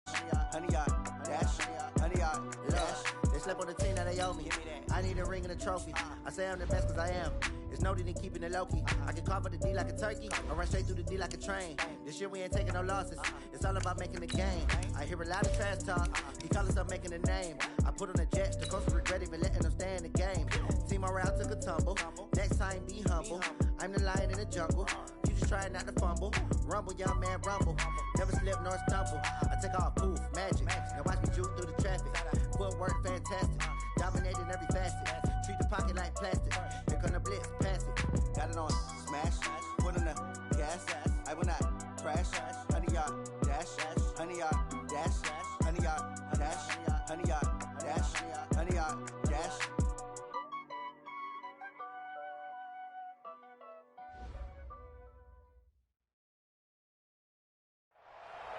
100 yard dash, 100 yard dash. They slept on the team that they owe me. I need a ring and a trophy. I say I'm the best cause I am. It's no need in keeping it low-key. I can carve up the D like a turkey. I run straight through the D like a train. This year we ain't taking no losses. It's all about making the game. I hear a lot of trash talk. He call us up making a name. I put on the Jets. The coach regret even letting them stay in the game. Team around took a tumble. Next time be humble. I'm the lion in the jungle. You just try not to fumble. Rumble, young man, rumble. Never slip nor stumble. I take off poof, magic. Now watch me juke through the traffic. Footwork fantastic. Dominating every facet. Treat the pocket like plastic. Here come the blitz, pass it. Got it on smash. Put in the gas. I will not crash. 100 yard dash. 100 yard dash. 100 yard dash. 100 yard dash. 100 yard dash.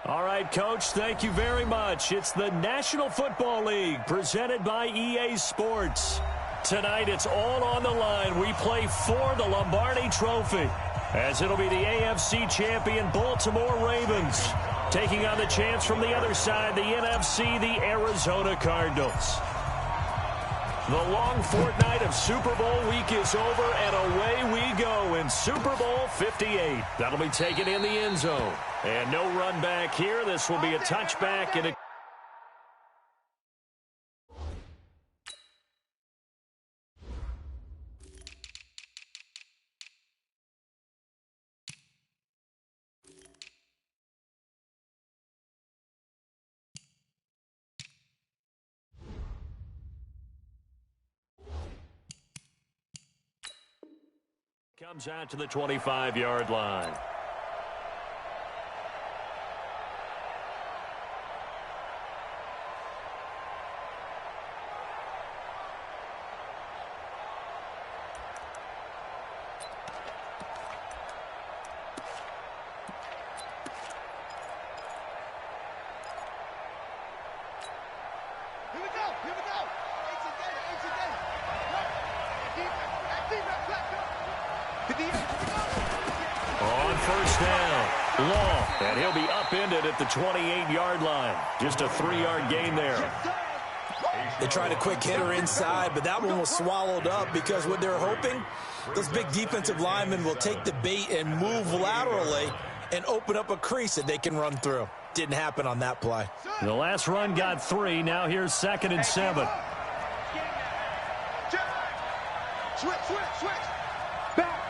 All right, Coach, thank you very much. It's the National Football League presented by EA Sports. Tonight, it's all on the line. We play for the Lombardi Trophy, as it'll be the AFC champion Baltimore Ravens taking on the chance from the other side, the NFC, the Arizona Cardinals. The long fortnight of Super Bowl week is over, and away we go in Super Bowl 58. That'll be taken in the end zone. And no run back here. This will be a touchback and a comes out to the 25-yard line. On first down, Long, and he'll be upended at the 28-yard line. Just a 3-yard gain there. They tried a quick hitter inside, but that one was swallowed up because what they're hoping, those big defensive linemen will take the bait and move laterally and open up a crease that they can run through. Didn't happen on that play. The last run got 3. Now here's 2nd and 7. Switch. Back.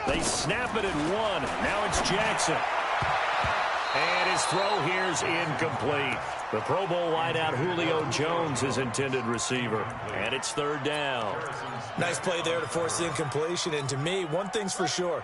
They snap it at 1. Now it's Jackson. And his throw here's incomplete. The Pro Bowl wideout Julio Jones is intended receiver. And it's 3rd down. Nice play there to force the incompletion. And to me, one thing's for sure.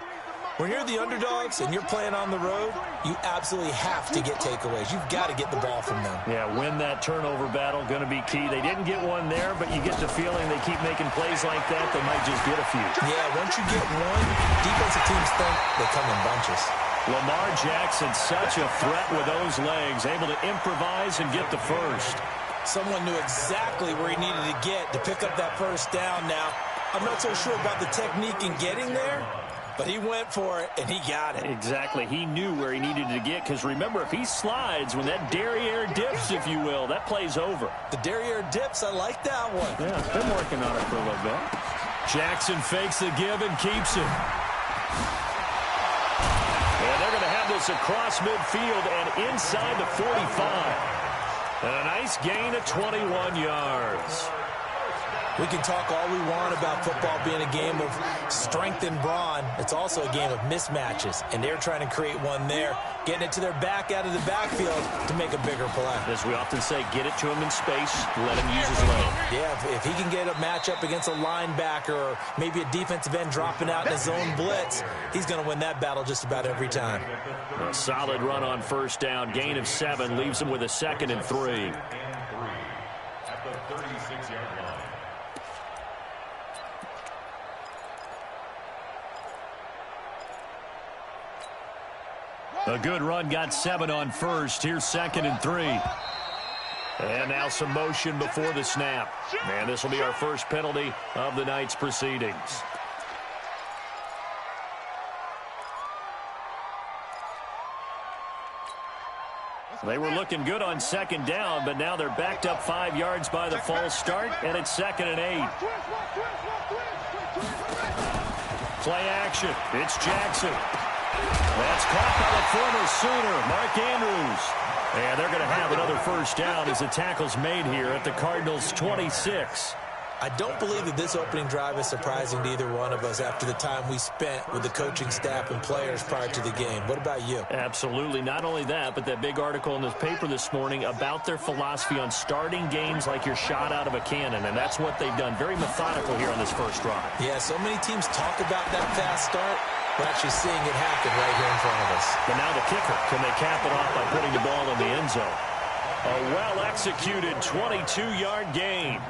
When you're the underdogs and you're playing on the road, you absolutely have to get takeaways. You've got to get the ball from them. Yeah, win that turnover battle, going to be key. They didn't get one there, but you get the feeling they keep making plays like that, they might just get a few. Yeah, once you get one, defensive teams think they come in bunches. Lamar Jackson, such a threat with those legs, able to improvise and get the first. Someone knew exactly where he needed to get to pick up that first down. Now, I'm not so sure about the technique in getting there, but he went for it, and he got it. Exactly. He knew where he needed to get, because remember, if he slides, when that derriere dips, if you will, that play's over. The derriere dips, I like that one. Yeah, been working on it for a little bit. Jackson fakes the give and keeps it. And they're going to have this across midfield and inside the 45. And a nice gain of 21 yards. We can talk all we want about football being a game of strength and brawn. It's also a game of mismatches, and they're trying to create one there, getting it to their back out of the backfield to make a bigger play. As we often say, get it to him in space, let him use his leg. Yeah, if he can get a matchup against a linebacker or maybe a defensive end dropping out in his own blitz, he's going to win that battle just about every time. A solid run on first down, gain of 7, leaves him with a 2nd and 3. At the 36-yard line. A good run, got 7 on first. Here's 2nd and 3. And now some motion before the snap. And this will be our first penalty of the night's proceedings. They were looking good on second down, but now they're backed up 5 yards by the false start, and it's 2nd and 8. Play action. It's Jackson. That's caught by the former Sooner, Mark Andrews. And they're going to have another first down as the tackle's made here at the Cardinals' 26. I don't believe that this opening drive is surprising to either one of us after the time we spent with the coaching staff and players prior to the game. What about you? Absolutely. Not only that, but that big article in the paper this morning about their philosophy on starting games like you're shot out of a cannon, and that's what they've done. Very methodical here on this first drive. Yeah, so many teams talk about that fast start. We're actually seeing it happen right here in front of us. But now the kicker. Can they cap it off by putting the ball in the end zone? A well-executed 22-yard gain.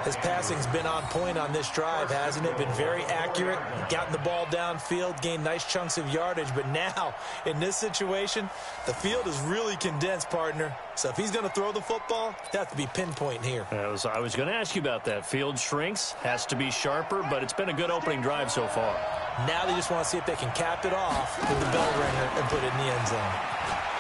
His passing's been on point on this drive, hasn't it? Been very accurate, gotten the ball downfield, gained nice chunks of yardage. But now, in this situation, the field is really condensed, partner. So if he's going to throw the football, it has to be pinpoint here. I was going to ask you about that. Field shrinks, has to be sharper, but it's been a good opening drive so far. Now they just want to see if they can cap it off with the bell ringer and put it in the end zone.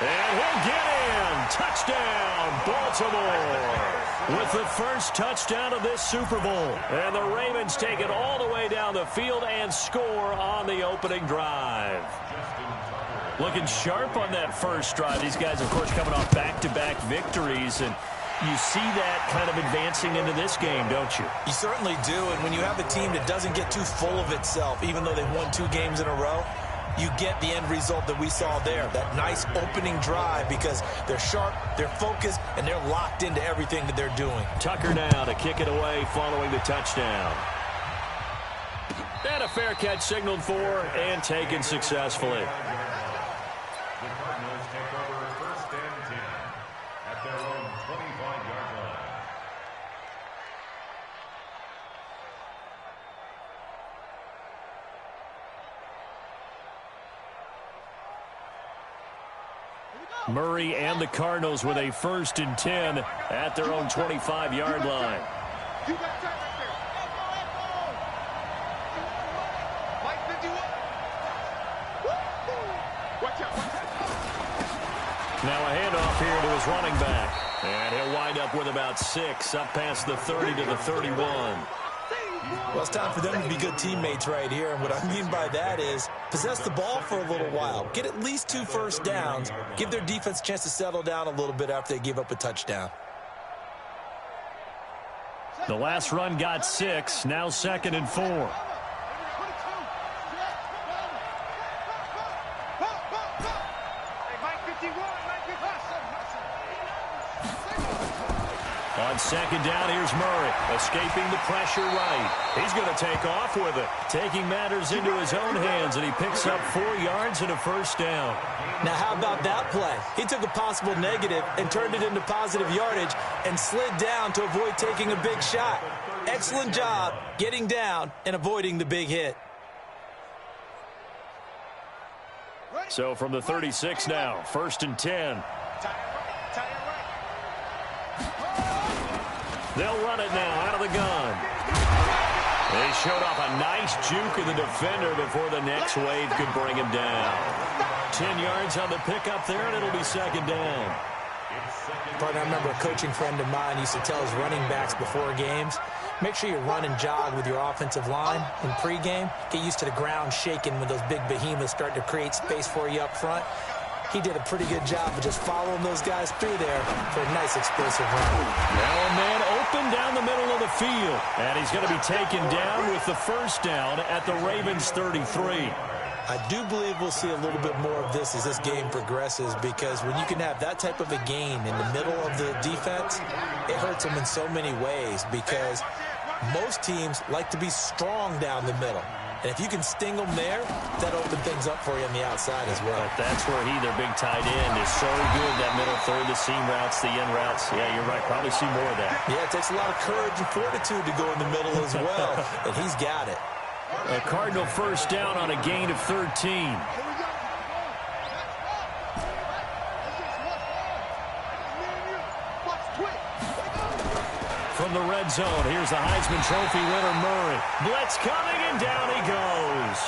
And he'll get in. Touchdown, Baltimore. With the first touchdown of this Super Bowl. And the Ravens take it all the way down the field and score on the opening drive. Looking sharp on that first drive. These guys, of course, coming off back-to-back victories. And you see that kind of advancing into this game, don't you? You certainly do. And when you have a team that doesn't get too full of itself, even though they've won 2 games in a row, you get the end result that we saw there, that nice opening drive, because they're sharp, they're focused, and they're locked into everything that they're doing. Tucker now to kick it away following the touchdown. And a fair catch signaled for and taken successfully. The Cardinals take over 1st and 10 at their own 25-yard line. Murray and the Cardinals with a 1st and 10 at their own 25-yard line. Now a handoff here to his running back. And he'll wind up with about 6, up past the 30 to the 31. Well, it's time for them to be good teammates right here. And what I mean by that is possess the ball for a little while. Get at least 2 first downs. Give their defense a chance to settle down a little bit after they give up a touchdown. The last run got 6. Now 2nd and 4. On 2nd down, here's Murray, escaping the pressure right. He's going to take off with it, taking matters into his own hands, and he picks up 4 yards and a first down. Now, how about that play? He took a possible negative and turned it into positive yardage and slid down to avoid taking a big shot. Excellent job getting down and avoiding the big hit. So from the 36 now, 1st and 10. They'll run it now out of the gun. They showed off a nice juke of the defender before the next wave could bring him down. 10 yards on the pickup there, and it'll be 2nd down. Partner, I remember a coaching friend of mine used to tell his running backs before games, make sure you run and jog with your offensive line in pregame. Get used to the ground shaking when those big behemoths start to create space for you up front. He did a pretty good job of just following those guys through there for a nice explosive run. Now a man open down the middle of the field. And he's going to be taken down with the first down at the Ravens 33. I do believe we'll see a little bit more of this as this game progresses, because when you can have that type of a gain in the middle of the defense, it hurts them in so many ways, because most teams like to be strong down the middle. And if you can sting them there, that'll open things up for you on the outside as well. But that's where their big tight end, is so good. That middle third, the seam routes, the end routes. Yeah, you're right. Probably see more of that. Yeah, it takes a lot of courage and fortitude to go in the middle as well. And he's got it. A Cardinal first down on a gain of 13. From the red zone, here's the Heisman Trophy winner, Murray. Blitz coming, and down he goes.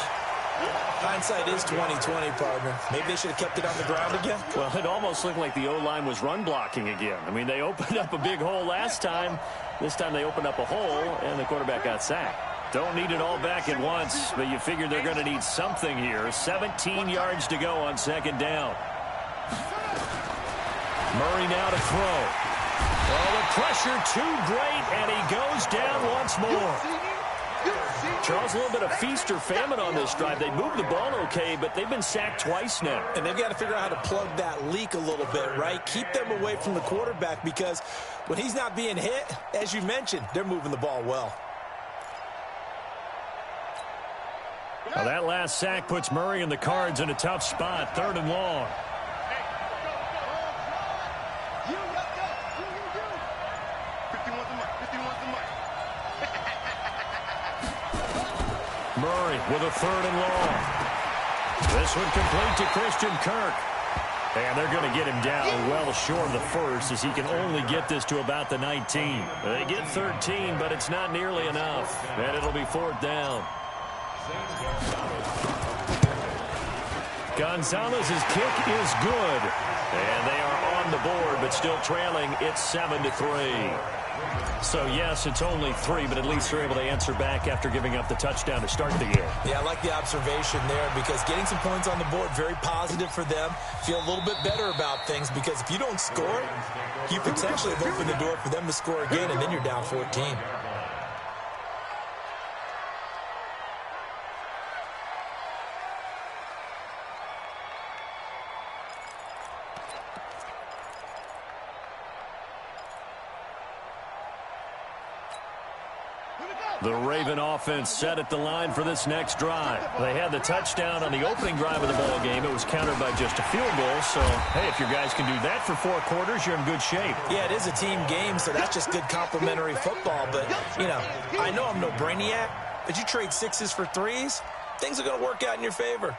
Hindsight is 20/20, partner. Maybe they should have kept it on the ground again. Well, it almost looked like the O-line was run blocking again. I mean, they opened up a big hole last time. This time they opened up a hole, and the quarterback got sacked. Don't need it all back at once, but you figure they're going to need something here. 17 yards to go on second down. Murray now to throw. Well, the pressure too great, and he goes down once more. Charles, a little bit of feast or famine on this drive. They moved the ball okay, but they've been sacked twice now. And they've got to figure out how to plug that leak a little bit, right? Keep them away from the quarterback, because when he's not being hit, as you mentioned, they're moving the ball well. Well, that last sack puts Murray and the Cards in a tough spot. 3rd and long. Murray with a 3rd and long. This one complete to Christian Kirk. And they're going to get him down well short of the first, as he can only get this to about the 19. They get 13, but it's not nearly enough. And it'll be 4th down. Gonzalez's kick is good. And they are on the board, but still trailing. It's 7-3. So, yes, it's only 3, but at least they're able to answer back after giving up the touchdown to start the game. Yeah, I like the observation there, because getting some points on the board, very positive for them. Feel a little bit better about things, because if you don't score, you potentially have opened the door for them to score again, and then you're down 14. The Raven offense set at the line for this next drive. They had the touchdown on the opening drive of the ball game. It was countered by just a field goal. So, hey, if your guys can do that for 4 quarters, you're in good shape. Yeah, it is a team game, so that's just good complimentary football. But, you know, I know I'm no brainiac, but you trade 6s for 3s, things are going to work out in your favor.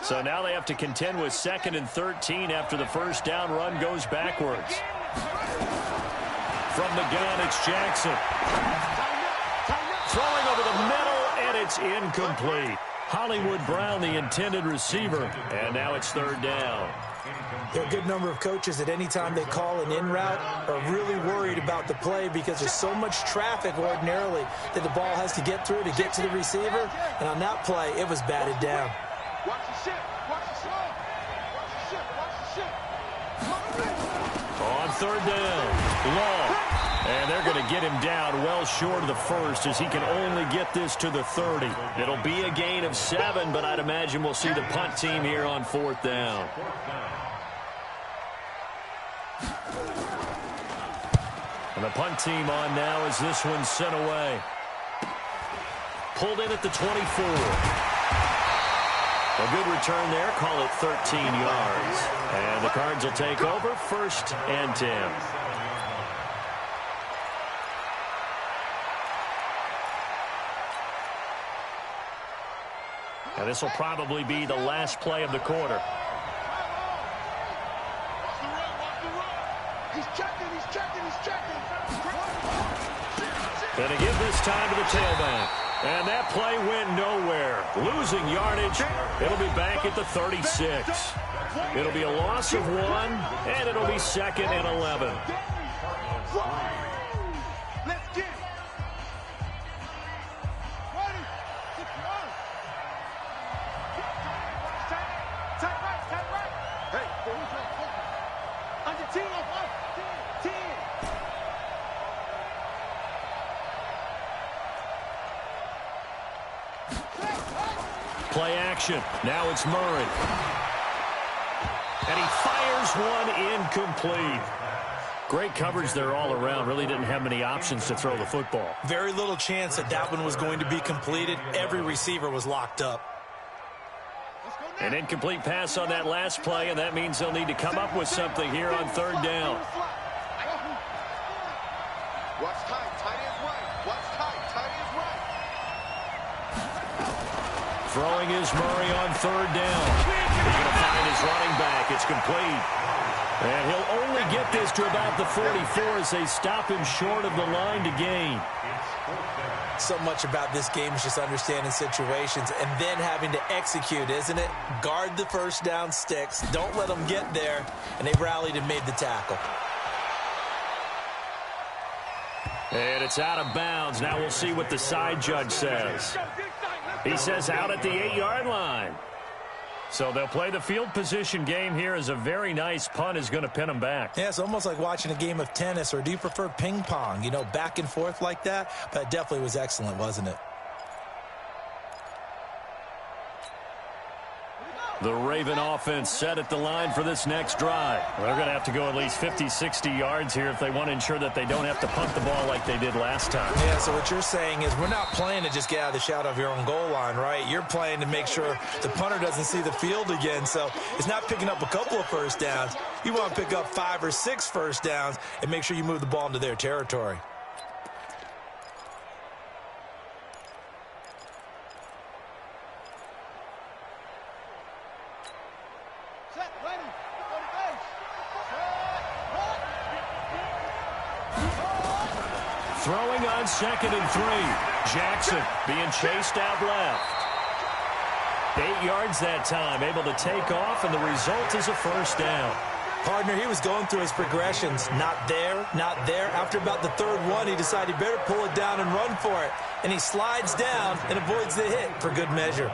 So now they have to contend with 2nd and 13 after the first down run goes backwards. From the gun, it's Jackson. Throwing over the middle, and it's incomplete. Hollywood Brown, the intended receiver, and now it's 3rd down. There are a good number of coaches at any time they call an in route are really worried about the play, because there's so much traffic ordinarily that the ball has to get through to get to the receiver. And on that play, it was batted down. Watch the ship. Watch the slow. Watch the ship. Watch the ship. On 3rd down, Long. And they're going to get him down well short of the first, as he can only get this to the 30. It'll be a gain of 7, but I'd imagine we'll see the punt team here on 4th down. And the punt team on now as this one's sent away. Pulled in at the 24. A good return there. Call it 13 yards. And the Cards will take over 1st and 10. And this will probably be the last play of the quarter. He's checking. Going to give this time to the tailback. And that play went nowhere. Losing yardage. It'll be back at the 36. It'll be a loss of 1, and it'll be 2nd and 11. Let's get it. Ready? Tight right. Hey, under 10. 10. Play action. Now it's Murray. And he fires one incomplete. Great coverage there all around. Really didn't have many options to throw the football. Very little chance that one was going to be completed. Every receiver was locked up. An incomplete pass on that last play, and that means they'll need to come up with something here on 3rd down. Watch tight is right. Watch tight is right. Throwing is Murray on third down. He's going to find his running back. It's complete. And he'll only get this to about the 44 as they stop him short of the line to gain. So much about this game is just understanding situations and then having to execute, isn't it? Guard the first down sticks. Don't let them get there. And they rallied and made the tackle. And it's out of bounds. Now we'll see what the side judge says. He says out at the 8-yard line. So they'll play the field position game here as a very nice punt is going to pin them back. Yeah, it's almost like watching a game of tennis, or do you prefer ping pong? You know, back and forth like that? But it definitely was excellent, wasn't it? The Raven offense set at the line for this next drive. They're going to have to go at least 50, 60 yards here if they want to ensure that they don't have to punt the ball like they did last time. Yeah, so what you're saying is we're not playing to just get out of the shadow of your own goal line, right? You're playing to make sure the punter doesn't see the field again. So it's not picking up a couple of first downs. You want to pick up 5 or 6 first downs and make sure you move the ball into their territory. Throwing on 2nd and 3. Jackson being chased out left. 8 yards that time, able to take off, and the result is a first down. Partner, he was going through his progressions. Not there, not there. After about the 3rd one, he decided he better pull it down and run for it. And he slides down and avoids the hit for good measure.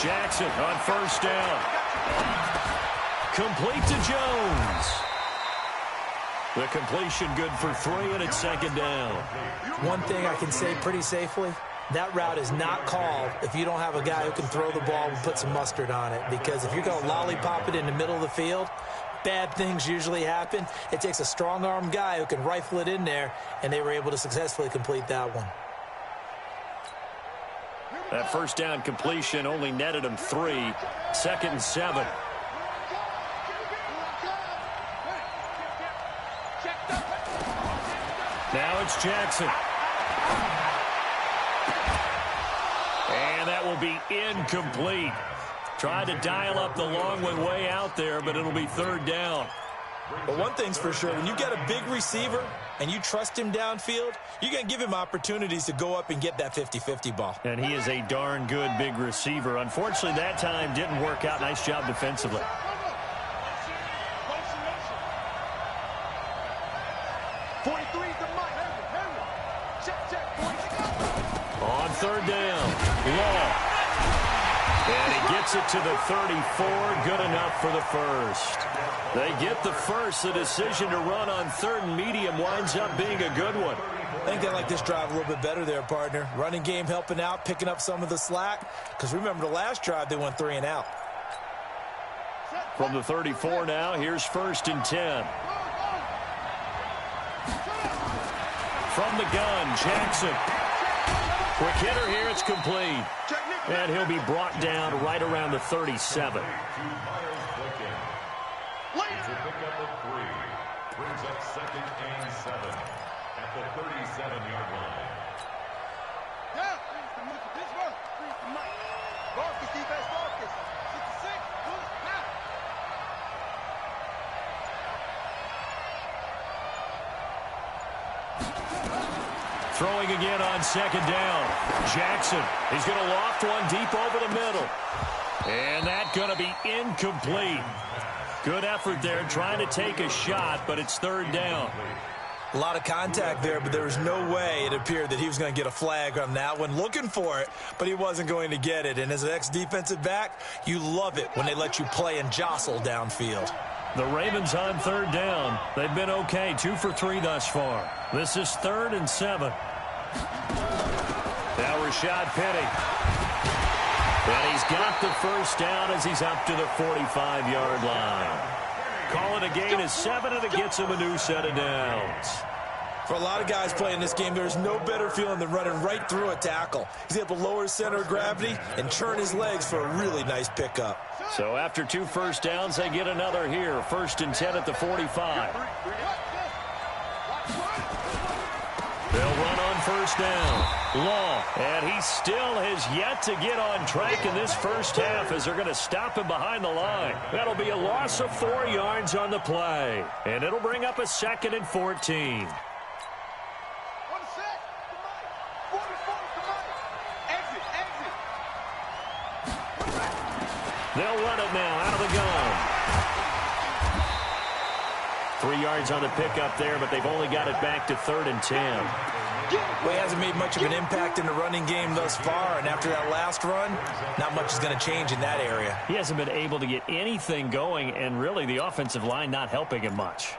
Jackson on first down. Complete to Jones. The completion good for 3, and it's 2nd down. One thing I can say pretty safely, that route is not called if you don't have a guy who can throw the ball and put some mustard on it. Because if you're going to lollipop it in the middle of the field, bad things usually happen. It takes a strong-armed guy who can rifle it in there, and they were able to successfully complete that one. That first down completion only netted him 3. 2nd and 7. Now it's Jackson. And that will be incomplete. Tried to dial up the long one way out there, but it'll be 3rd down. But one thing's for sure, when you get a big receiver and you trust him downfield, you're going to give him opportunities to go up and get that 50-50 ball. And he is a darn good big receiver. Unfortunately, that time didn't work out. Nice job defensively. On 3rd down, Law. And he gets it to the 34, good enough for the first. They get the first. The decision to run on 3rd and medium winds up being a good one. I think they like this drive a little bit better there, partner. Running game helping out, picking up some of the slack. Because remember, the last drive, they went 3 and out. From the 34 now, here's 1st and 10. From the gun, Jackson. Quick hitter here, it's complete. And he'll be brought down right around the 37. It's a pickup of 3. Brings up 2nd and 7 at the 37-yard line. Yeah, this one. Marcus, defense, Marcus. 66, now. Throwing again on 2nd down. Jackson, he's going to loft one deep over the middle. And that's going to be incomplete. Good effort there trying to take a shot, but it's 3rd down. A lot of contact there, but there was no way it appeared that he was going to get a flag on that one. Looking for it, but he wasn't going to get it. And as an ex-defensive back, you love it when they let you play and jostle downfield. The Ravens on 3rd down. They've been okay, 2 for 3 thus far. This is 3rd and 7. Now Rashad Penny. And he's got the first down as he's up to the 45-yard line. Call it a gain of 7, and it gets him a new set of downs. For a lot of guys playing this game, there's no better feeling than running right through a tackle. He's able to lower his center of gravity and turn his legs for a really nice pickup. So after 2 first downs, they get another here. 1st and 10 at the 45. They'll run on 1st down. Long. And he still has yet to get on track in this first half as they're going to stop him behind the line. That'll be a loss of 4 yards on the play. And it'll bring up a 2nd and 14. They'll run it now out of the gun. 3 yards on the pickup there, but they've only got it back to 3rd and 10. Well, he hasn't made much of an impact in the running game thus far, and after that last run, not much is going to change in that area. He hasn't been able to get anything going, and really the offensive line not helping him much.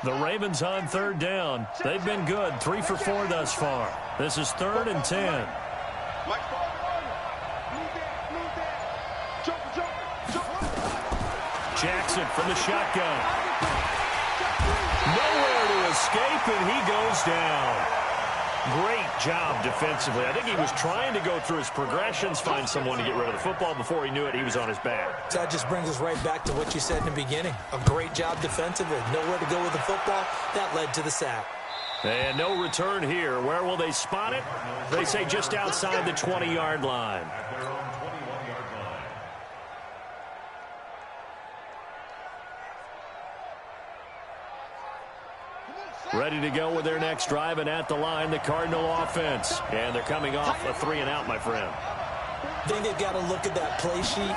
The Ravens on 3rd down. They've been good, 3 for 4 thus far. This is 3rd and 10. Jackson from the shotgun. Nowhere to escape, and he goes down. Great job defensively. I think he was trying to go through his progressions, find someone to get rid of the football. Before he knew it, he was on his back. That just brings us right back to what you said in the beginning. A great job defensively. Nowhere to go with the football. That led to the sack. And no return here. Where will they spot it? They say just outside the 20-yard line. Ready to go with their next drive, and at the line, the Cardinal offense. And they're coming off a 3-and-out, my friend. I think they've got to look at that play sheet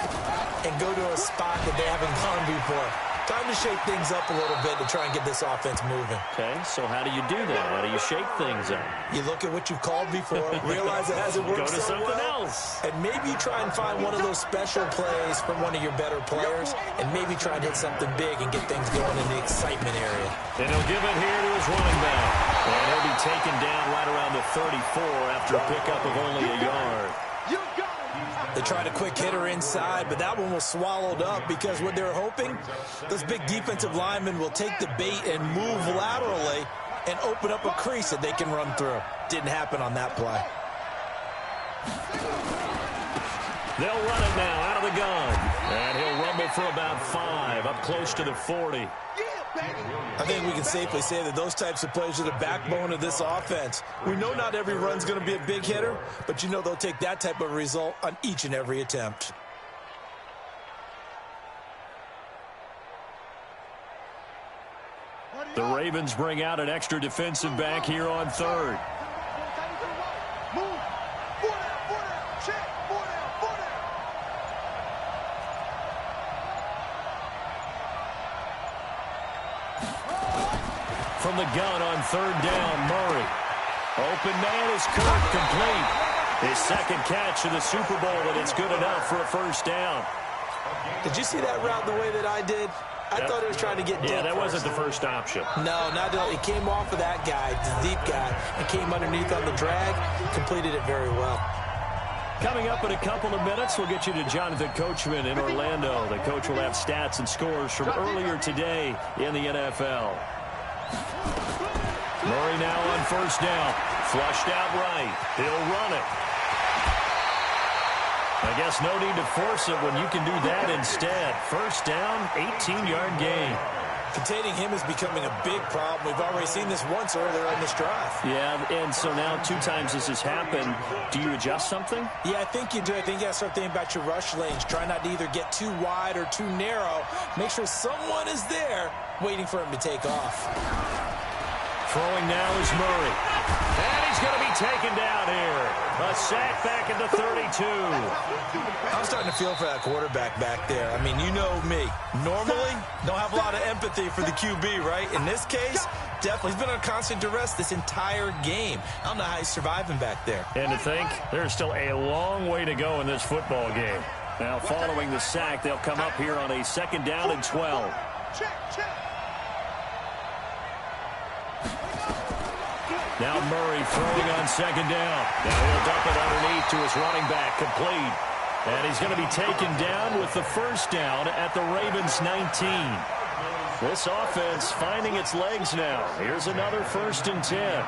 and go to a spot that they haven't gone before. Time to shake things up a little bit to try and get this offense moving. Okay, so how do you do that? How do you shake things up? You look at what you've called before, realize it hasn't worked Go to so something well, else. and maybe try and find one of those special plays from one of your better players, and maybe try and hit something big and get things going in the excitement area. And he'll give it here to his running back. And he'll be taken down right around the 34 after a pickup of only a yard. They tried a quick hitter inside, but that one was swallowed up because what they're hoping, those big defensive linemen will take the bait and move laterally and open up a crease that they can run through. Didn't happen on that play. They'll run it now out of the gun. And he'll rumble for about 5, up close to the 40. I think we can safely say that those types of plays are the backbone of this offense. We know not every run's going to be a big hitter, but you know they'll take that type of result on each and every attempt. The Ravens bring out an extra defensive back here on 3rd. From the gun on 3rd down, Murray. Open man is Kirk, complete. His 2nd catch of the Super Bowl, and it's good enough for a 1st down. Did you see that route the way that I did? I thought he was trying to get deep. Yeah, that wasn't the first option. No, not at all. He came off of that guy, the deep guy, and came underneath on the drag, completed it very well. Coming up in a couple of minutes, we'll get you to Jonathan Coachman in Orlando. The coach will have stats and scores from earlier today in the NFL. Murray now on 1st down. Flushed out right. He'll run it. I guess no need to force it when you can do that instead. 1st down, 18-yard gain. Containing him is becoming a big problem. We've already seen this once earlier in this drive. Yeah, and so now 2 times this has happened. Do you adjust something? Yeah, I think you do. I think you got to start thinking about your rush lanes. Try not to either get too wide or too narrow. Make sure someone is there waiting for him to take off. Throwing now is Murray. And he's going to be taken down here. A sack back at the 32. I'm starting to feel for that quarterback back there. I mean, you know me. Normally, don't have a lot of empathy for the QB, right? In this case, definitely. He's been on constant duress this entire game. I don't know how he's surviving back there. And to think, there's still a long way to go in this football game. Now, following the sack, they'll come up here on a 2nd down and 12. Now Murray throwing on 2nd down. Now he'll dump it underneath to his running back, complete. And he's going to be taken down with the 1st down at the Ravens 19. This offense finding its legs now. Here's another 1st and 10.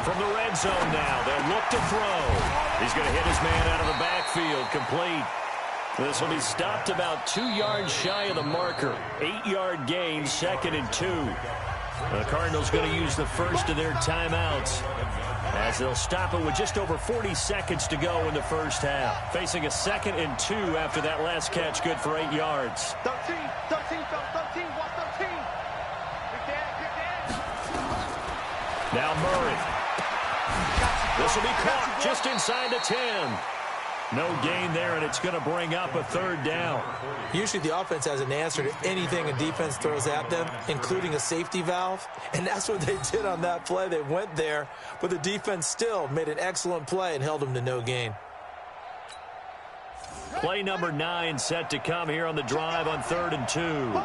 From the red zone now, they'll look to throw. He's going to hit his man out of the backfield, complete. This will be stopped about 2 yards shy of the marker. 8-yard gain, 2nd and 2. The Cardinals going to use the first of their timeouts as they'll stop it with just over 40 seconds to go in the first half. Facing a 2nd and 2 after that last catch, good for 8 yards. 13, 13, 13, 13. Now Murray. This will be caught just inside the 10. No gain there, and it's going to bring up a 3rd down. Usually the offense has an answer to anything a defense throws at them, including a safety valve. And that's what they did on that play. They went there, but the defense still made an excellent play and held them to no gain. Play number 9 set to come here on the drive on 3rd and 2.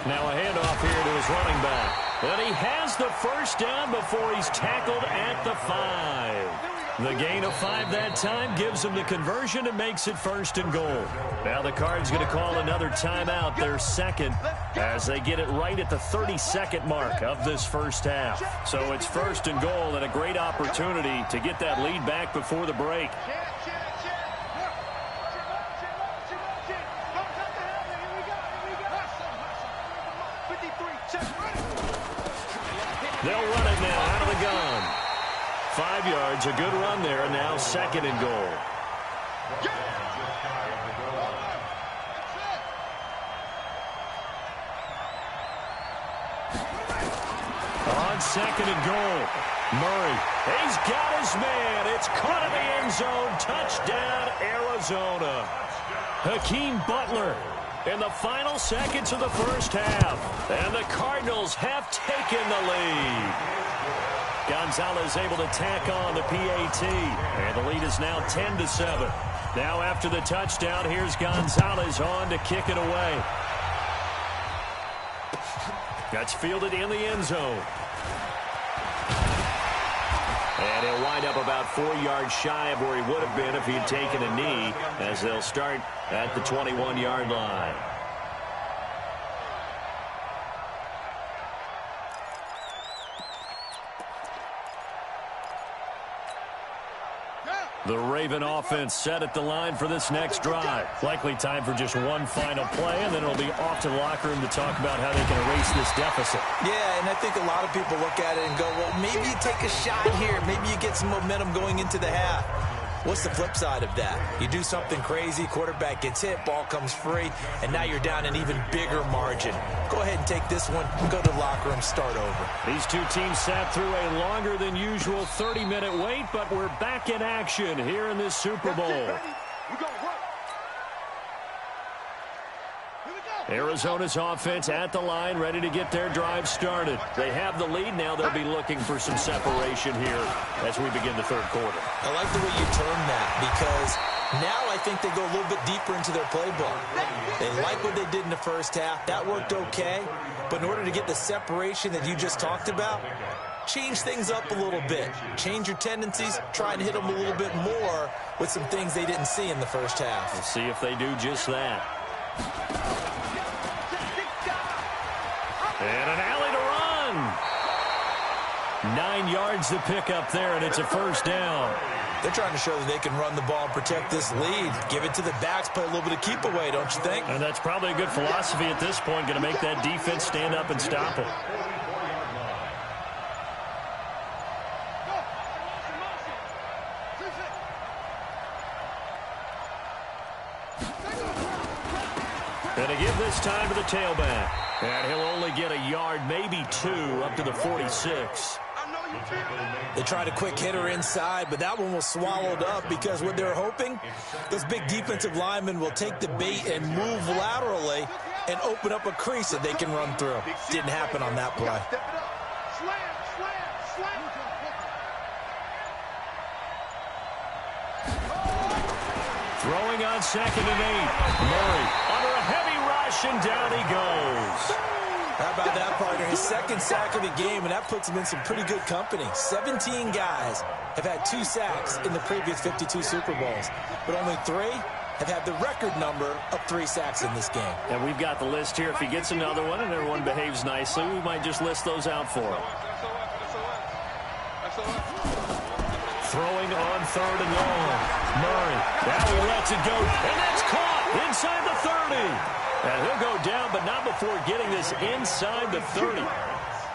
Now a handoff here to his running back. And he has the 1st down before he's tackled at the 5. The gain of 5 that time gives him the conversion and makes it 1st and goal. Now the Cards going to call another timeout, their 2nd, as they get it right at the 32nd mark of this first half. So it's 1st and goal and a great opportunity to get that lead back before the break. They'll run it now out of the gun. 5 yards, a good run there, and now 2nd and goal. On 2nd and goal, Murray. He's got his man. It's caught in the end zone. Touchdown, Arizona. Hakeem Butler in the final seconds of the first half. And the Cardinals have taken the lead. Gonzalez able to tack on the PAT. And the lead is now 10-7. Now after the touchdown, here's Gonzalez on to kick it away. That's fielded in the end zone. And he'll wind up about 4 yards shy of where he would have been if he'd taken a knee, as they'll start at the 21-yard line. The Raven offense set at the line for this next drive. Likely time for just one final play, and then it'll be off to the locker room to talk about how they can erase this deficit. Yeah, and I think a lot of people look at it and go, well, maybe you take a shot here. Maybe you get some momentum going into the half. What's the flip side of that? You do something crazy, quarterback gets hit, ball comes free, and now you're down an even bigger margin. Go ahead and take this one, go to the locker room, start over. These two teams sat through a longer than usual 30-minute wait, but we're back in action here in this Super Bowl. Arizona's offense at the line, ready to get their drive started. They have the lead now. They'll be looking for some separation here as we begin the third quarter. I like the way you term that, because now I think they go a little bit deeper into their playbook. They like what they did in the first half. That worked okay. But in order to get the separation that you just talked about, change things up a little bit. Change your tendencies. Try and hit them a little bit more with some things they didn't see in the first half. We'll see if they do just that. And an alley to run. 9 yards to pick up there, and it's a first down. They're trying to show that they can run the ball and protect this lead. Give it to the backs, play a little bit of keep away, don't you think? And that's probably a good philosophy at this point, going to make that defense stand up and stop it. And to give this time to the tailback. And he'll only get a yard, maybe 2, up to the 46. They tried a quick hitter inside, but that one was swallowed up because what they're hoping, those big defensive linemen will take the bait and move laterally and open up a crease that they can run through. Didn't happen on that play. Throwing on 2nd and 8. Murray under a heavy rush, and down he goes. How about that, partner? His second sack of the game, and that puts him in some pretty good company. 17 guys have had 2 sacks in the previous 52 Super Bowls, but only 3 have had the record number of 3 sacks in this game. And we've got the list here. If he gets another one and everyone behaves nicely, we might just list those out for him. Throwing on 3rd and long. Murray. Now he lets it go, and that's caught inside the 30. And he'll go down, but not before getting this inside the 30.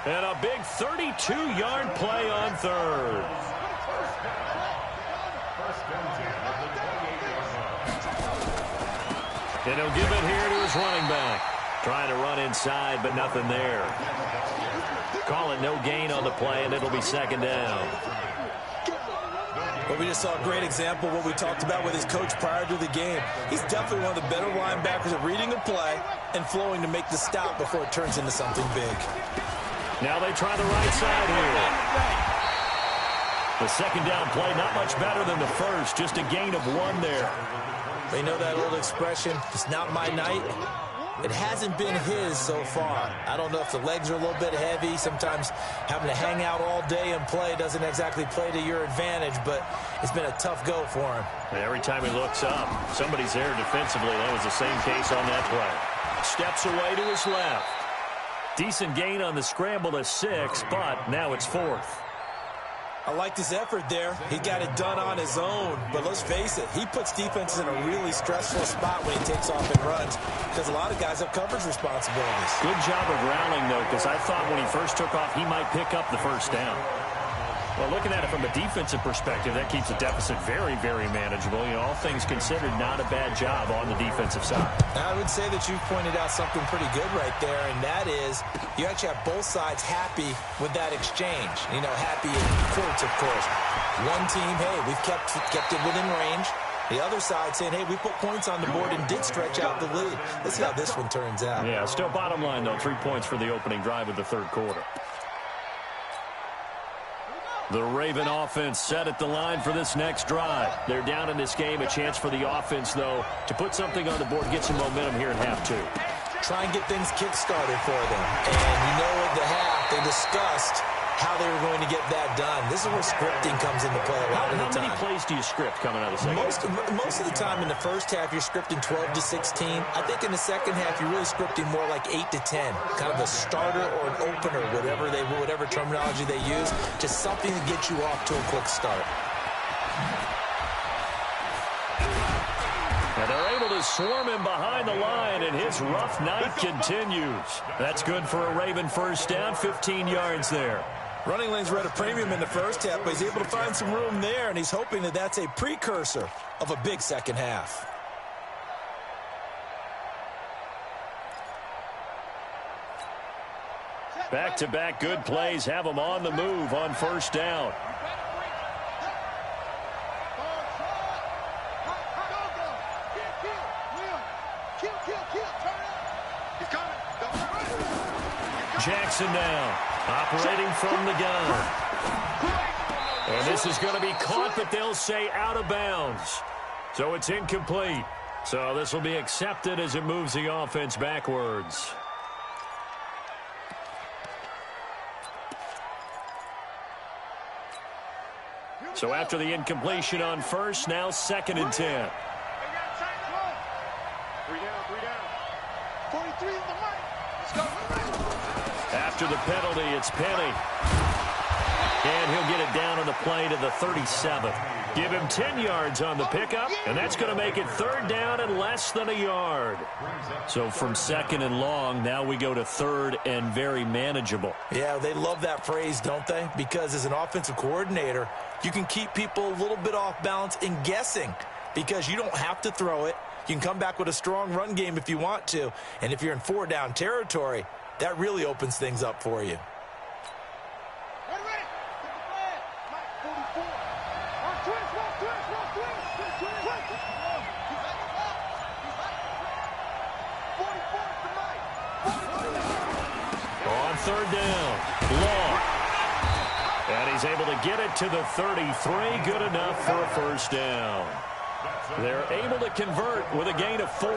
And a big 32-yard play on 3rd. And he'll give it here to his running back. Trying to run inside, but nothing there. Call it no gain on the play, and it'll be 2nd down. But we just saw a great example of what we talked about with his coach prior to the game. He's definitely one of the better linebackers at reading a play and flowing to make the stop before it turns into something big. Now they try the right side here. The 2nd down play, not much better than the first, just a gain of 1 there. They know that old expression, it's not my night. It hasn't been his so far. I don't know if the legs are a little bit heavy. Sometimes having to hang out all day and play doesn't exactly play to your advantage, but it's been a tough go for him. And every time he looks up, somebody's there defensively. That was the same case on that play. Steps away to his left. Decent gain on the scramble to 6, but now it's 4th. I liked his effort there. He got it done on his own. But let's face it, he puts defenses in a really stressful spot when he takes off and runs because a lot of guys have coverage responsibilities. Good job of rallying, though, because I thought when he first took off, he might pick up the 1st down. Well, looking at it from a defensive perspective, that keeps the deficit very, very manageable. You know, all things considered, not a bad job on the defensive side. I would say that you've pointed out something pretty good right there, and that is you actually have both sides happy with that exchange. You know, happy in quotes, of course. One team, hey, we've kept it within range. The other side saying, hey, we put points on the board and did stretch out the lead. Let's see how this one turns out. Yeah, still bottom line, though, 3 points for the opening drive of the 3rd quarter. The Raven offense set at the line for this next drive. They're down in this game. A chance for the offense, though, to put something on the board, get some momentum here in half 2. Try and get things kick-started for them. And you know at the half, they discussed how they were going to get that done. This is where scripting comes into play a lot of the time. How many plays do you script coming out of the second? Most of the time in the first half, you're scripting 12 to 16. I think in the second half, you're really scripting more like 8 to 10. Kind of a starter or an opener, whatever terminology they use. Just something to get you off to a quick start. And they're able to swarm him behind the line, and his rough night continues. That's good for a Raven 1st down, 15 yards there. Running lanes were at a premium in the first half, but he's able to find some room there, and he's hoping that that's a precursor of a big second half. Back-to-back good plays have him on the move on 1st down. Jackson now, operating from the gun. And this is going to be caught, but they'll say out of bounds. So it's incomplete. So this will be accepted as it moves the offense backwards. So after the incompletion on 1st, now 2nd and 10. 43 in the mic. Let's go. After the penalty, it's Penny. And he'll get it down on the play to the 37. Give him 10 yards on the pickup, and that's going to make it 3rd down and less than a yard. So from 2nd and long, now we go to 3rd and very manageable. Yeah, they love that phrase, don't they? Because as an offensive coordinator, you can keep people a little bit off balance in guessing because you don't have to throw it. You can come back with a strong run game if you want to. And if you're in 4-down territory, that really opens things up for you. On 3rd down, long. And he's able to get it to the 33. Good enough for a 1st down. They're able to convert with a gain of 4.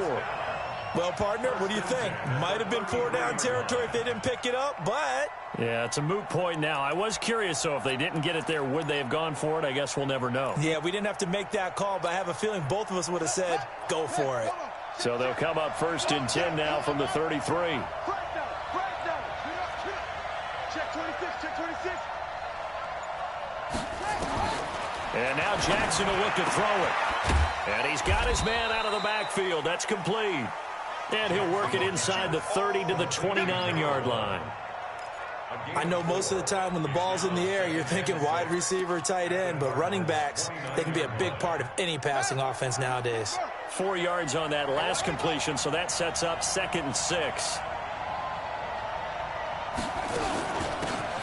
Well, partner, what do you think? Might have been 4-down territory if they didn't pick it up, but... Yeah, it's a moot point now. I was curious, so if they didn't get it there, would they have gone for it? I guess we'll never know. Yeah, we didn't have to make that call, but I have a feeling both of us would have said, go for it. So they'll come up 1st and 10 now from the 33. Check 26, check 26. And now Jackson will look to throw it. And he's got his man out of the backfield. That's complete. And he'll work it inside the 30 to the 29-yard line. I know most of the time when the ball's in the air, you're thinking wide receiver, tight end, but running backs, they can be a big part of any passing offense nowadays. 4 yards on that last completion, so that sets up 2nd and 6.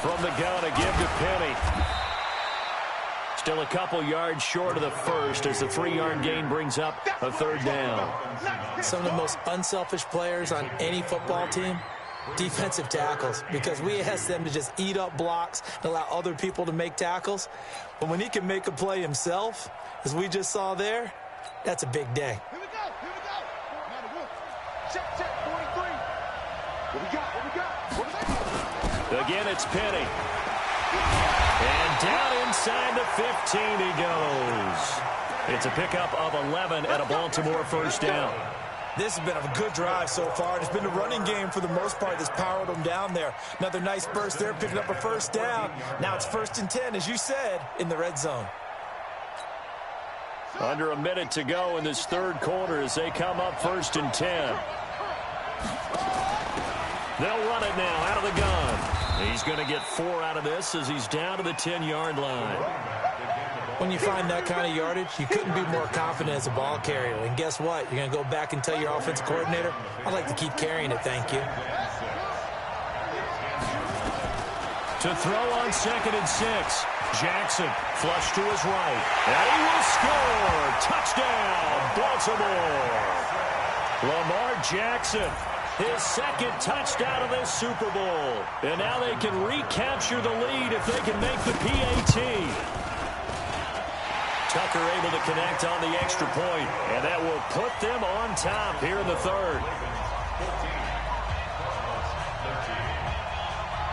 From the gun, a give to Penny. Still a couple yards short of the first as the 3-yard gain brings up a 3rd down. Some of the most unselfish players on any football team, defensive tackles, because we ask them to just eat up blocks and allow other people to make tackles. But when he can make a play himself, as we just saw there, that's a big day. Here we go, here we go. Check, 43. What we got, Again, it's Penny. And down inside the 15 he goes. It's a pickup of 11 and a Baltimore 1st down. This has been a good drive so far. It's been a running game for the most part that's powered them down there. Another nice burst there, picking up a 1st down. Now it's 1st and 10, as you said, in the red zone. Under a minute to go in this 3rd quarter as they come up 1st and 10. They'll run it now out of the gun. He's going to get 4 out of this as he's down to the 10-yard line. When you find that kind of yardage, you couldn't be more confident as a ball carrier. And guess what? You're going to go back and tell your offensive coordinator, I'd like to keep carrying it, thank you. To throw on 2nd and 6. Jackson flush to his right. And he will score. Touchdown, Baltimore. Lamar Jackson, his 2nd touchdown of this Super Bowl. And now they can recapture the lead if they can make the PAT. Tucker able to connect on the extra point, and that will put them on top here in the 3rd.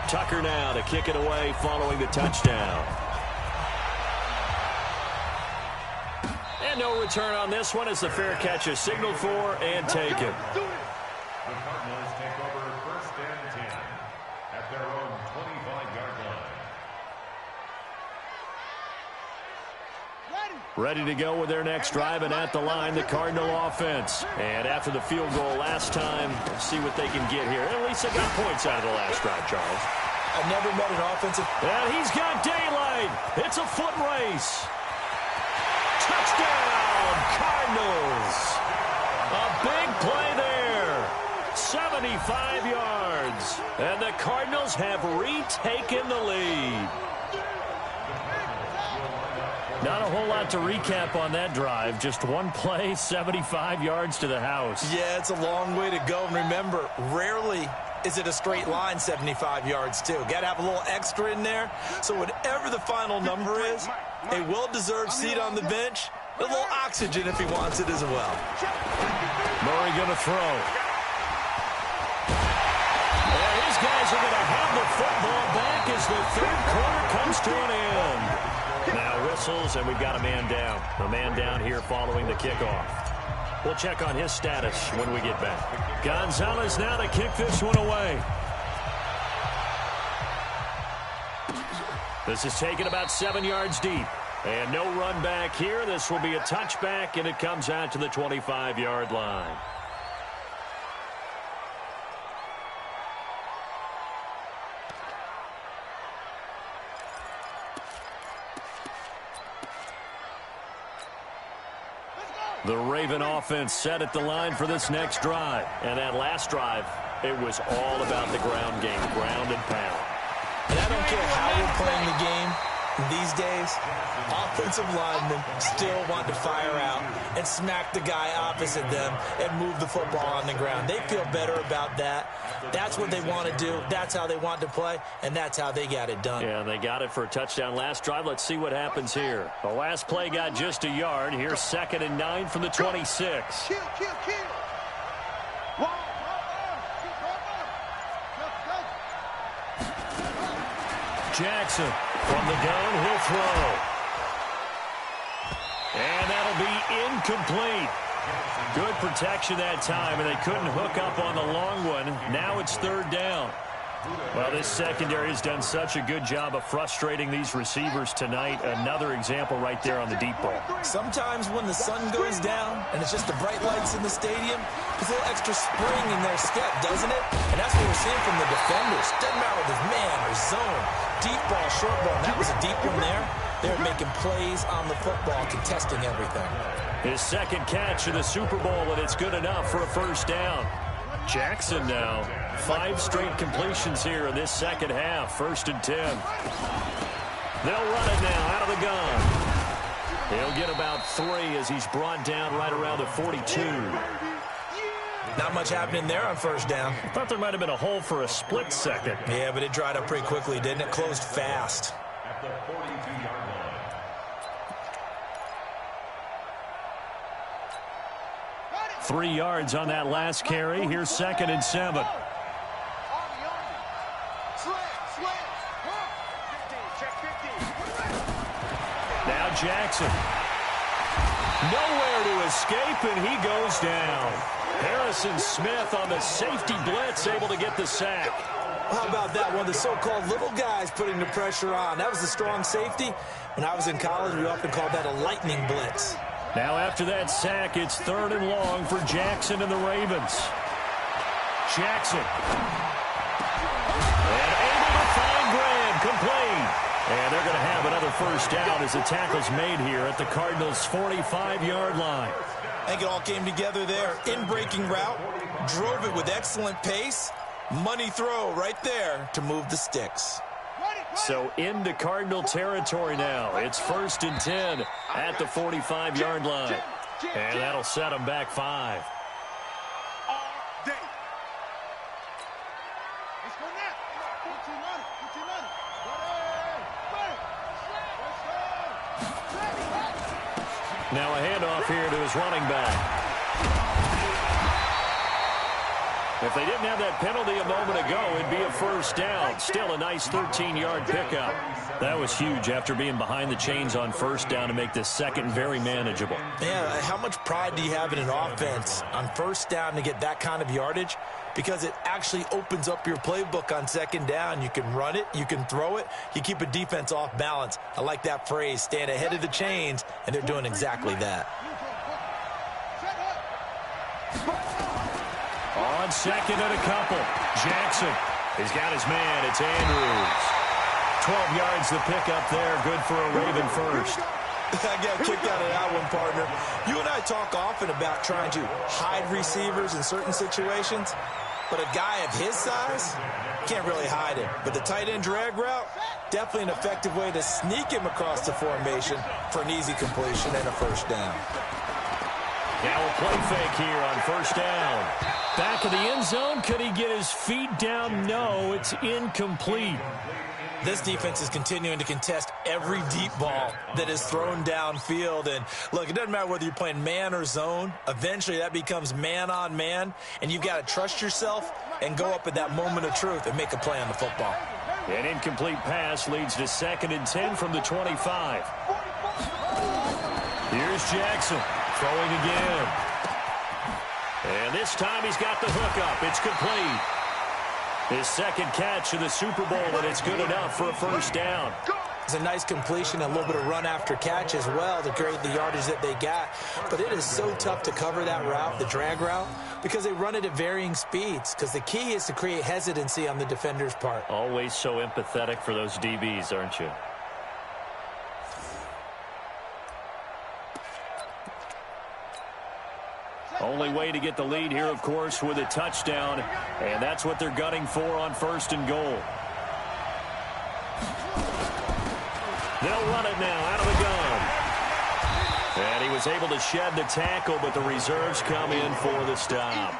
Tucker now to kick it away following the touchdown. And no return on this one as the fair catch is signaled for and taken. The Cardinals take over 1st and 10 at their own 25-yard line. Ready to go with their next drive, and at the line, the Cardinal offense. And after the field goal last time, see what they can get here. At least they got points out of the last drive, Charles. I've never met an offensive... And he's got daylight. It's a foot race. Touchdown, Cardinals. A big play there. 75 yards. And the Cardinals have retaken the lead. Not a whole lot to recap on that drive. Just one play, 75 yards to the house. Yeah, it's a long way to go. And remember, rarely is it a straight line 75 yards, too. Got to have a little extra in there. So whatever the final number is, a well-deserved seat on the bench, a little oxygen if he wants it as well. Murray going to throw. And these guys are going to have the football back as the 3rd quarter comes to an end. Now whistles, and we've got a man down. A man down here following the kickoff. We'll check on his status when we get back. Gonzalez now to kick this one away. This is taken about 7 yards deep. And no run back here. This will be a touchback, and it comes out to the 25-yard line. The Raven offense set at the line for this next drive. And that last drive, it was all about the ground game, ground and pound. And I don't care how we're playing the game these days, offensive linemen still want to fire out and smack the guy opposite them and move the football on the ground. They feel better about that. That's what they want to do. That's how they want to play, and that's how they got it done. Yeah, they got it for a touchdown last drive. Let's see what happens here. The last play got just a yard. Here's 2nd and 9 from the 26. Kill. Jackson. From the gun, he'll throw. And that'll be incomplete. Good protection that time, and they couldn't hook up on the long one. Now it's third down. Well, this secondary has done such a good job of frustrating these receivers tonight. Another example right there on the deep ball. Sometimes when the sun goes down and it's just the bright lights in the stadium, there's a little extra spring in their step, doesn't it? And that's what we're seeing from the defenders. Doesn't matter whether it's man or zone, deep ball, short ball. And that was a deep one there. They're making plays on the football, contesting everything. His second catch of the Super Bowl, and it's good enough for a first down. Jackson now. 5 straight completions here in this second half. 1st and 10. They'll run it now out of the gun. He'll get about 3 as he's brought down right around the 42. Not much happening there on first down. I thought there might have been a hole for a split second. Yeah, but it dried up pretty quickly, didn't it? Closed fast. At the 42-yard line. 3 yards on that last carry. Here's 2nd and 7. Now Jackson. Nowhere to escape, and he goes down. Harrison Smith on the safety blitz, able to get the sack. How about that? One of the so-called little guys putting the pressure on. That was the strong safety. When I was in college, we often called that a lightning blitz. Now after that sack, it's 3rd and long for Jackson and the Ravens. Jackson. And able to find Graham, complete. And they're going to have another first down as the tackle's made here at the Cardinals' 45-yard line. I think it all came together there. In-breaking route, drove it with excellent pace. Money throw right there to move the sticks. So into Cardinal territory now. It's 1st and 10 at the 45-yard line. And that'll set them back 5. Now a handoff here to his running back. If they didn't have that penalty a moment ago, it'd be a first down. Still a nice 13-yard pickup. That was huge after being behind the chains on first down to make this second very manageable. Yeah, how much pride do you have in an offense on first down to get that kind of yardage? Because it actually opens up your playbook on second down. You can run it, you can throw it, you keep a defense off balance. I like that phrase, stand ahead of the chains, and they're doing exactly that. On second and a couple, Jackson. He's got his man. It's Andrews. 12 yards to pick up there. Good for a Raven first. I got kicked out of that one, partner. You and I talk often about trying to hide receivers in certain situations, but a guy of his size can't really hide him. But the tight end drag route, definitely an effective way to sneak him across the formation for an easy completion and a first down. Now a play fake here on first down. Back of the end zone. Could he get his feet down? No, it's incomplete. This defense is continuing to contest every deep ball that is thrown downfield. And, look, it doesn't matter whether you're playing man or zone. Eventually, that becomes man-on-man, and you've got to trust yourself and go up at that moment of truth and make a play on the football. An incomplete pass leads to 2nd and 10 from the 25. Here's Jackson throwing again. And this time he's got the hookup. It's complete. His second catch of the Super Bowl, and it's good enough for a first down. It's a nice completion, a little bit of run after catch as well to create the yardage that they got. But it is so tough to cover that route, the drag route, because they run it at varying speeds. Because the key is to create hesitancy on the defender's part. Always so empathetic for those DBs, aren't you? Only way to get the lead here, of course, with a touchdown, and that's what they're gunning for on 1st and goal. They'll run it now out of the gun. And he was able to shed the tackle, but the reserves come in for the stop.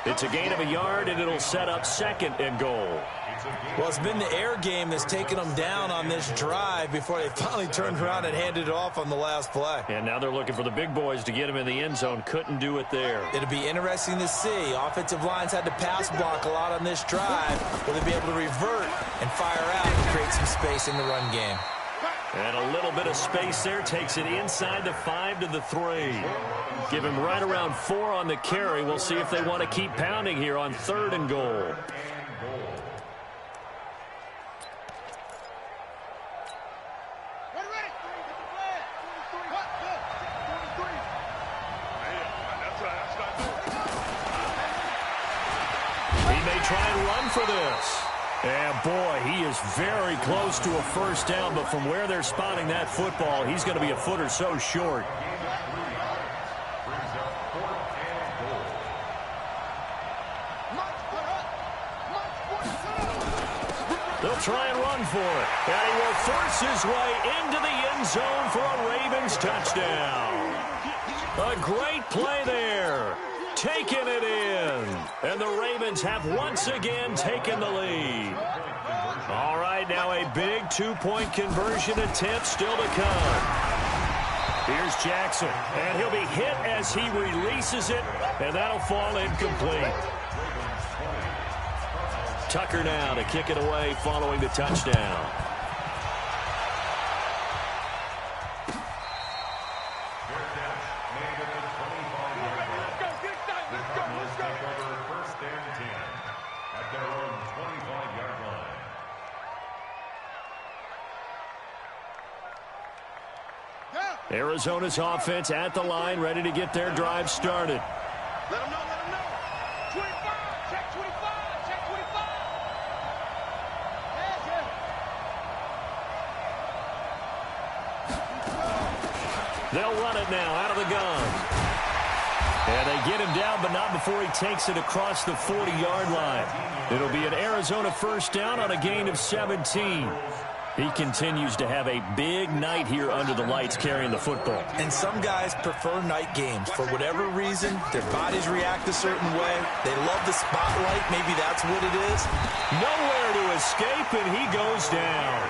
It's a gain of a yard, and it'll set up 2nd and goal. Well, it's been the air game that's taken them down on this drive before they finally turned around and handed it off on the last play. And now they're looking for the big boys to get him in the end zone. Couldn't do it there. It'll be interesting to see. Offensive lines had to pass block a lot on this drive. Will they be able to revert and fire out and create some space in the run game? And a little bit of space there. Takes it inside the 5 to the 3. Give him right around 4 on the carry. We'll see if they want to keep pounding here on 3rd and goal. Try and run for this. And boy, he is very close to a first down, but from where they're spotting that football, he's going to be a foot or so short. They'll try and run for it. And he will force his way into the end zone for a Ravens touchdown. A great play there. Taking it in. And the Ravens have once again taken the lead. All right, now a big 2-point conversion attempt still to come. Here's Jackson, and he'll be hit as he releases it, and that'll fall incomplete. Tucker now to kick it away following the touchdown. Arizona's offense at the line, ready to get their drive started. Let them know, let them know. 25, check 25, check 25. They'll run it now out of the gun. And they get him down, but not before he takes it across the 40-yard line. It'll be an Arizona first down on a gain of 17. He continues to have a big night here under the lights carrying the football. And some guys prefer night games. For whatever reason, their bodies react a certain way. They love the spotlight. Maybe that's what it is. Nowhere to escape, and he goes down.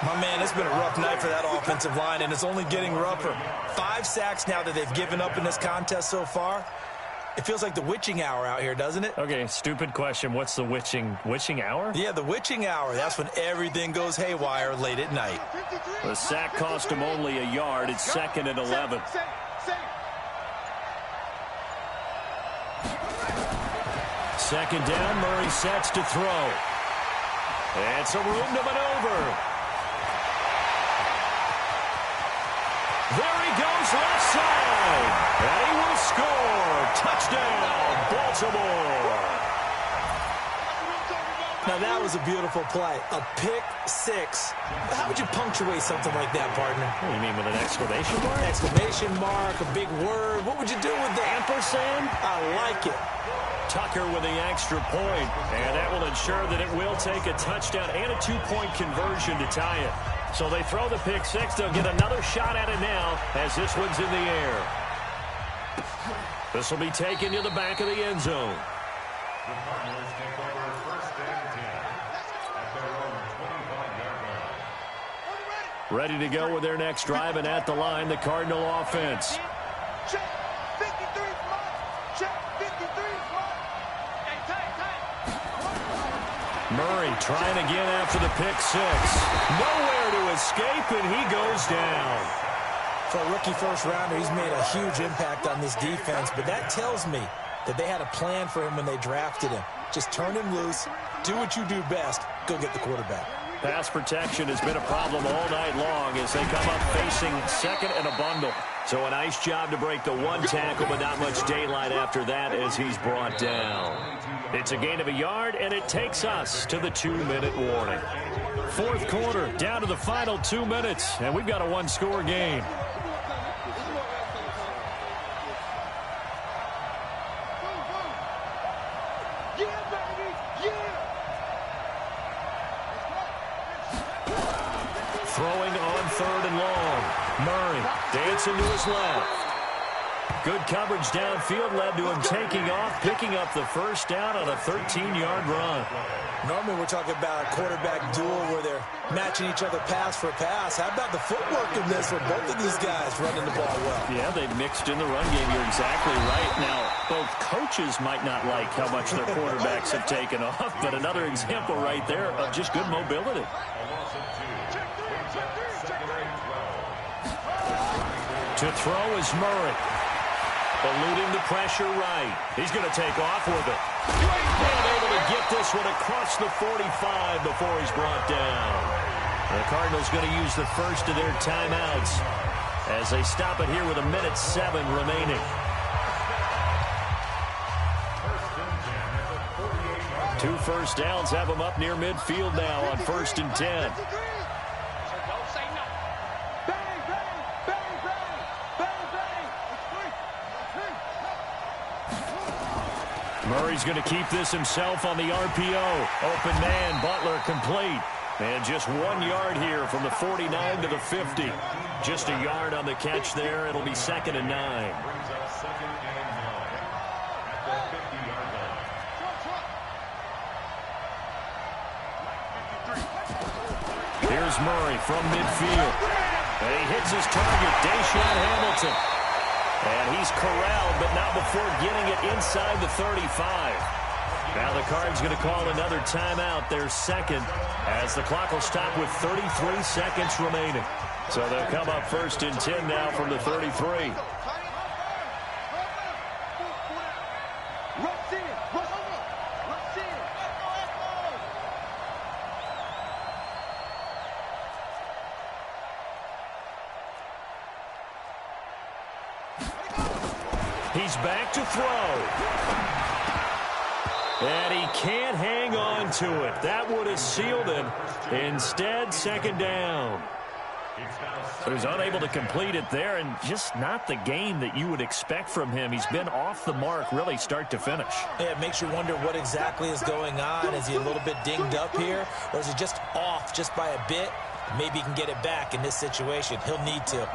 My man, it's been a rough night for that offensive line, and it's only getting rougher. 5 sacks now that they've given up in this contest so far. It feels like the witching hour out here, doesn't it? Okay, stupid question. What's the witching hour? Yeah, the witching hour. That's when everything goes haywire late at night. The sack cost him only a yard. It's 2nd and 11. Second down, Murray sets to throw. It's a room to maneuver. There he goes, left side. And he will score. Touchdown, Baltimore. Now, that was a beautiful play. A pick six. How would you punctuate something like that, partner? What do you mean, with an exclamation mark? Exclamation mark, a big word. What would you do with that? Ampersand? I like it. Tucker with the extra point, and that will ensure that it will take a touchdown and a 2-point conversion to tie it. So they throw the pick six. They'll get another shot at it now as this one's in the air. This will be taken to the back of the end zone. The Cardinals take over 1st and 10 at their own 25-yard line. Ready to go with their next drive, and at the line, the Cardinal offense. Check 53 front. Check 53 front. Hey, tight. Murray trying again after the pick six. Nowhere to escape, and he goes down. For a rookie first-rounder, he's made a huge impact on this defense, but that tells me that they had a plan for him when they drafted him. Just turn him loose, do what you do best, go get the quarterback. Pass protection has been a problem all night long as they come up facing second and a bundle. So a nice job to break the one tackle, but not much daylight after that as he's brought down. It's a gain of a yard, and it takes us to the 2-minute warning. 4th quarter, down to the final 2 minutes, and we've got a one-score game. Throwing on 3rd and long. Murray dancing to his left. Good coverage downfield led to him taking off, picking up the first down on a 13-yard run. Normally we're talking about a quarterback duel where they're matching each other pass for pass. How about the footwork in this for both of these guys running the ball well? Yeah, they've mixed in the run game. You're exactly right. Now, both coaches might not like how much their quarterbacks have taken off, but another example right there of just good mobility. To throw is Murray. Eluding the pressure right. He's going to take off with it. And able to get this one across the 45 before he's brought down. The Cardinals going to use the first of their timeouts as they stop it here with 1:07 remaining. 2 first downs have them up near midfield now on 1st and 10. Murray's going to keep this himself on the RPO. Open man, Butler complete. And just 1 yard here from the 49 to the 50. Just a yard on the catch there. It'll be 2nd and 9. Here's Murray from midfield. And he hits his target, Deshaun Hamilton. And he's corralled, but not before getting it inside the 35. Now the Cards going to call another timeout, their second, as the clock will stop with 33 seconds remaining. So they'll come up 1st and 10 now from the 33. He's back to throw. And he can't hang on to it. That would have sealed him. Instead, 2nd down. So he's unable to complete it there, and just not the game that you would expect from him. He's been off the mark really start to finish. Yeah, it makes you wonder what exactly is going on. Is he a little bit dinged up here, or is he just off just by a bit? Maybe he can get it back in this situation. He'll need to.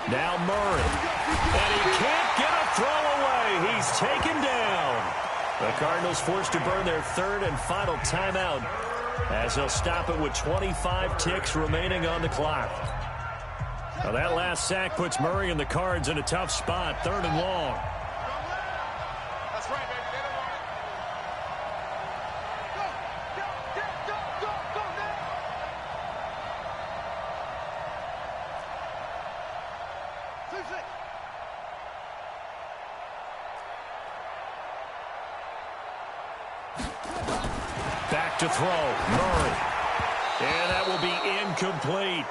Now Murray. And he can't get a throw away. He's taken down. The Cardinals forced to burn their 3rd and final timeout as they'll stop it with 25 ticks remaining on the clock. Now that last sack puts Murray and the Cards in a tough spot, 3rd and long. That's right, baby. They don't want it. Go now. Back to throw, Murray. And that will be incomplete.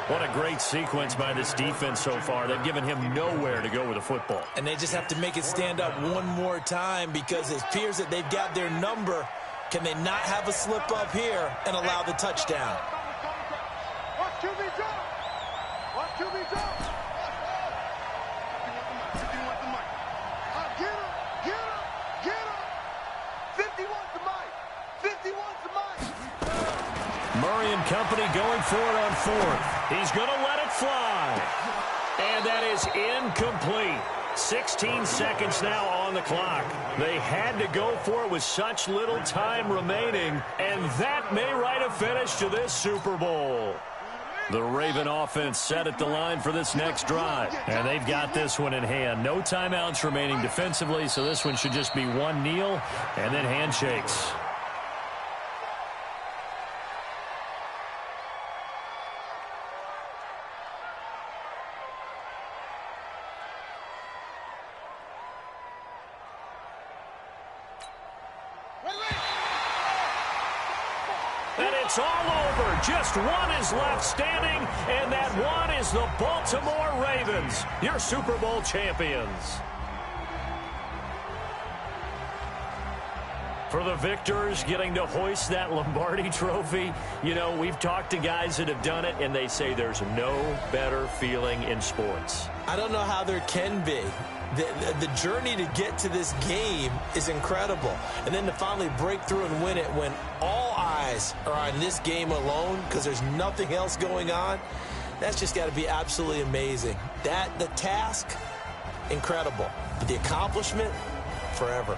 What a great sequence by this defense so far. They've given him nowhere to go with the football. And they just have to make it stand up one more time because it appears that they've got their number. Can they not have a slip up here and allow the touchdown? Watch QB drop. Watch QB drop. Get him. Get him. Get him. 51's the mic. 51's the mic. Murray and company going for it on 4th. He's going to let it fly. And that is incomplete. 16 seconds now on the clock. They had to go for it with such little time remaining, and that may write a finish to this Super Bowl. The Raven offense set at the line for this next drive, and they've got this one in hand. No timeouts remaining defensively, so this one should just be one kneel and then handshakes. And it's all over. Just one is left standing, and that one is the Baltimore Ravens, your Super Bowl champions. For the victors, getting to hoist that Lombardi trophy, you know, we've talked to guys that have done it, and they say there's no better feeling in sports. I don't know how there can be, the journey to get to this game is incredible. And then to finally break through and win it when all eyes are on this game alone because there's nothing else going on, that's just got to be absolutely amazing. The task, incredible. But the accomplishment, forever.